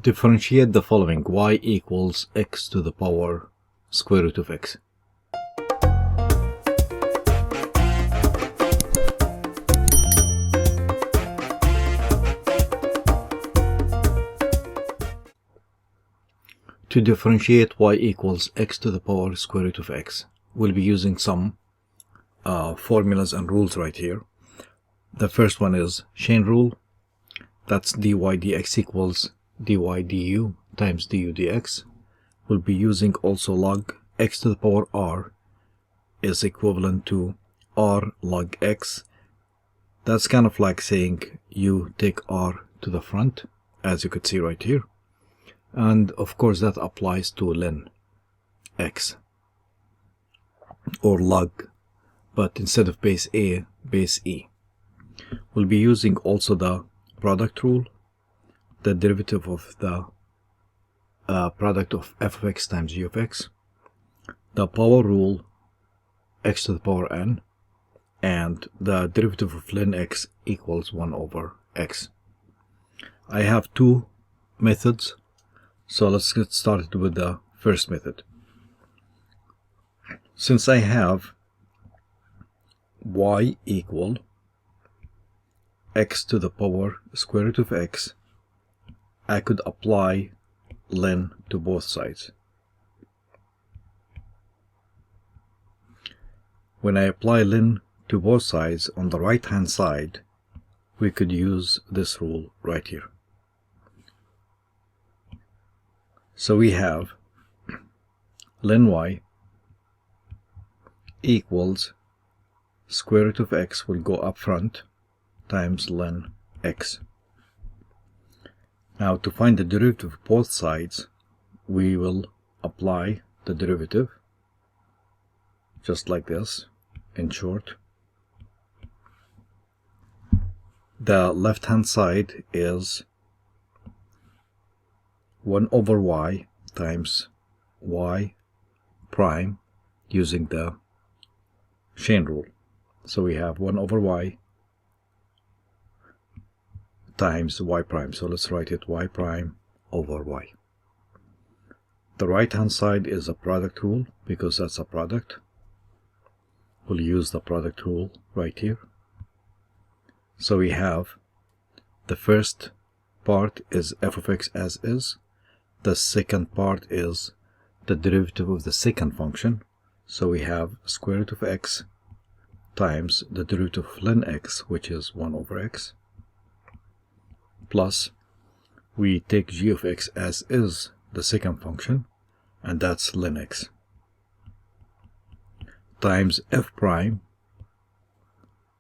Differentiate the following: y equals x to the power square root of x. To differentiate y equals x to the power square root of x, we'll be using some formulas and rules right here. The first one is chain rule. That's dy dx equals dy du times du dx. We'll be using also log x to the power r is equivalent to r log x. That's kind of like saying you take r to the front, as you could see right here. And of course that applies to ln x or log, but instead of base a, base e. We'll be using also the product rule, the derivative of the product of f of x times g of x, the power rule x to the power n, and the derivative of ln x equals 1 over x. I have two methods, so let's get started with the first method. Since I have y equal x to the power square root of x, I could apply ln to both sides. When I apply ln to both sides on the right hand side, we could use this rule right here. So we have ln y equals square root of x will go up front times ln x. Now to find the derivative of both sides, we will apply the derivative just like this. In short, the left hand side is 1 over y times y prime using the chain rule. So we have 1 over y times y prime. So let's write it y prime over y. The right hand side is a product rule because that's a product. We'll use the product rule right here. So we have the first part is f of x as is. The second part is the derivative of the second function. So we have square root of x times the derivative of ln x, which is 1 over x, plus we take g of x as is, the second function, and that's ln x, times f prime,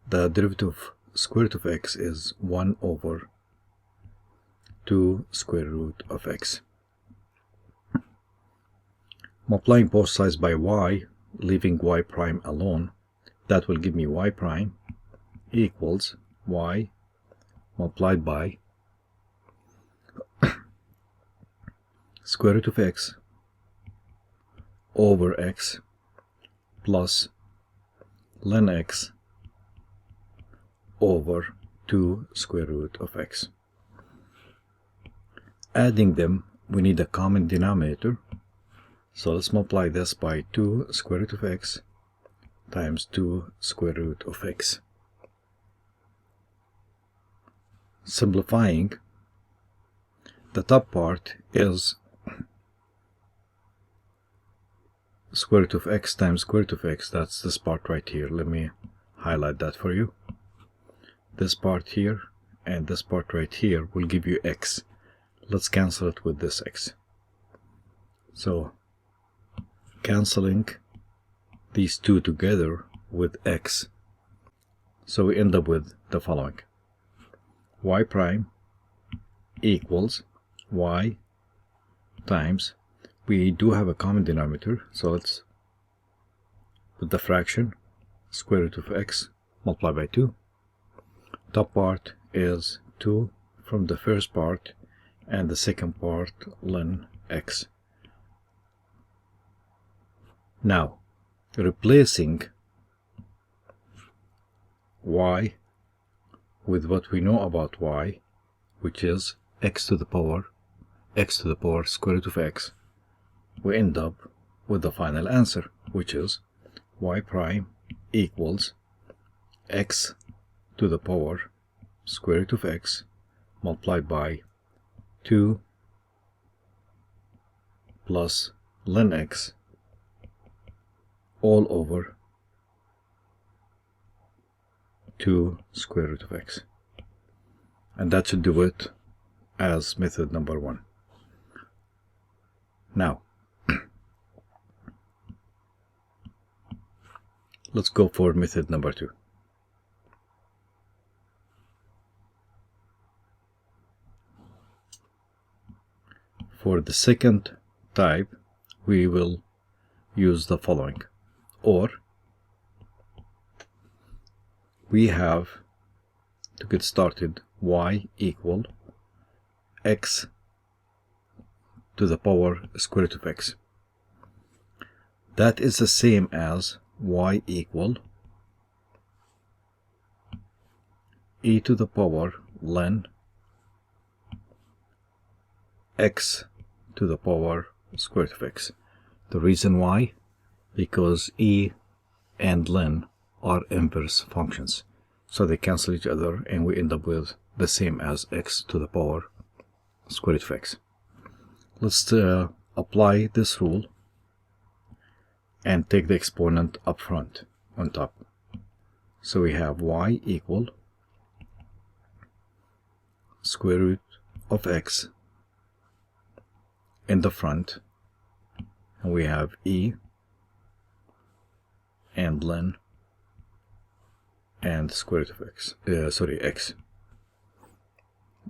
the derivative of square root of x is 1 over 2 square root of x. Multiplying both sides by y, leaving y prime alone, that will give me y prime equals y multiplied by square root of x over x plus ln x over 2 square root of x. Adding them, we need a common denominator. So let's multiply this by 2 square root of x times 2 square root of x. Simplifying, the top part is square root of x times square root of x. That's this part right here. Let me highlight that for you. This part here and this part right here will give you x. Let's cancel it with this x. So canceling these two together with x, so we end up with the following: y prime equals y times, we do have a common denominator, so let's put the fraction square root of x multiplied by 2. Top part is 2 from the first part, and the second part ln x. Now, replacing y with what we know about y, which is x to the power x to the power square root of x, we end up with the final answer, which is y prime equals x to the power square root of x multiplied by 2 plus ln x all over 2 square root of x. And that should do it as method number 1. Now, let's go for method number 2. For the second type, we will use the following. Or, we have, to get started, y equal x to the power square root of x. That is the same as y equal e to the power ln x to the power square root of x. The reason why? Because e and ln are inverse functions, so they cancel each other and we end up with the same as x to the power square root of x. Let's apply this rule and take the exponent up front on top. So we have y equal square root of x in the front, and we have e and ln and square root of x, x.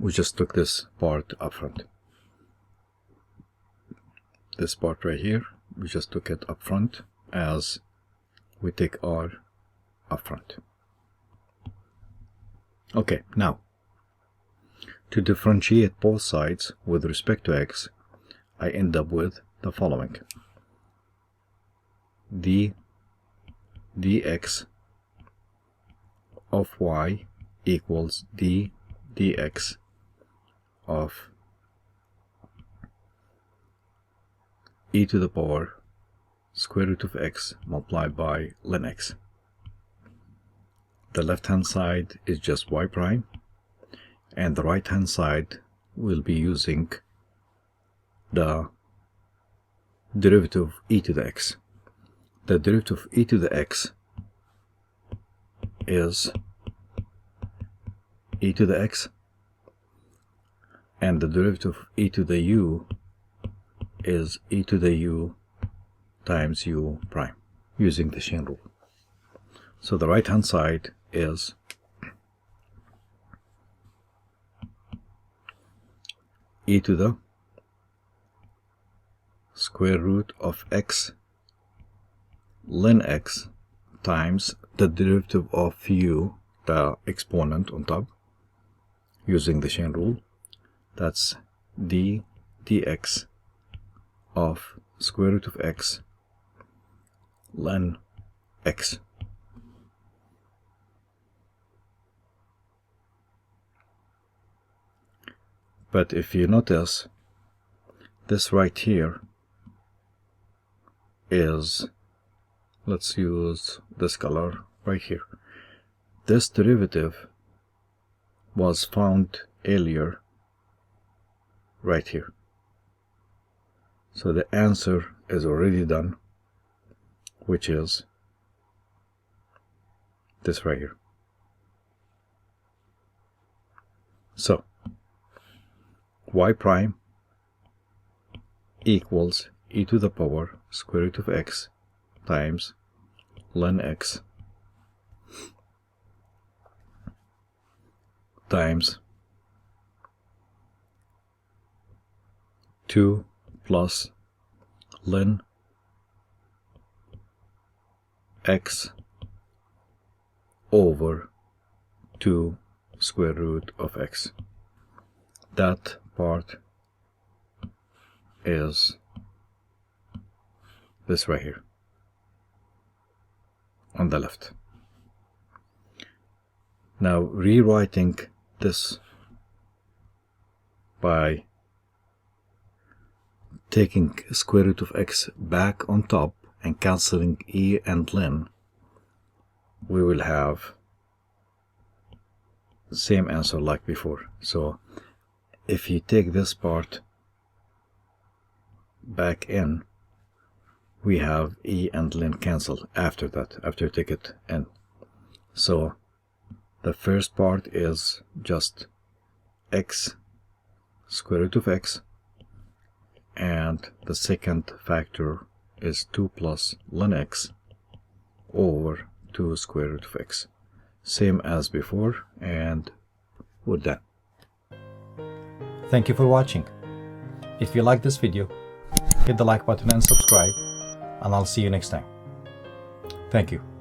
We just took this part up front. This part right here, we just took it up front as we take r up front. Okay, now, to differentiate both sides with respect to x, I end up with the following. dx of y equals dx of e to the power square root of x multiplied by ln x. The left hand side is just y prime, and the right hand side will be using the derivative of e to the x. The derivative of e to the x is e to the x, and the derivative of e to the u is e to the u times u prime, using the chain rule. So the right hand side is e to the square root of x ln x times the derivative of u, the exponent on top, using the chain rule. That's dx of square root of x ln x. But if you notice, this right here is, let's use this color right here. This derivative was found earlier right here. So the answer is already done, which is this right here. So y prime equals e to the power square root of x times ln x times 2 plus ln x over 2 square root of x. That part is this right here on the left. Now rewriting this by taking square root of x back on top and cancelling e and ln, we will have the same answer like before. So if you take this part back in, we have e and ln cancel after that, after you take it in. So the first part is just x, square root of x, and the second factor is 2 plus ln x over 2 square root of x. Same as before, and we're done. Thank you for watching. If you like this video, hit the like button and subscribe, and I'll see you next time. Thank you.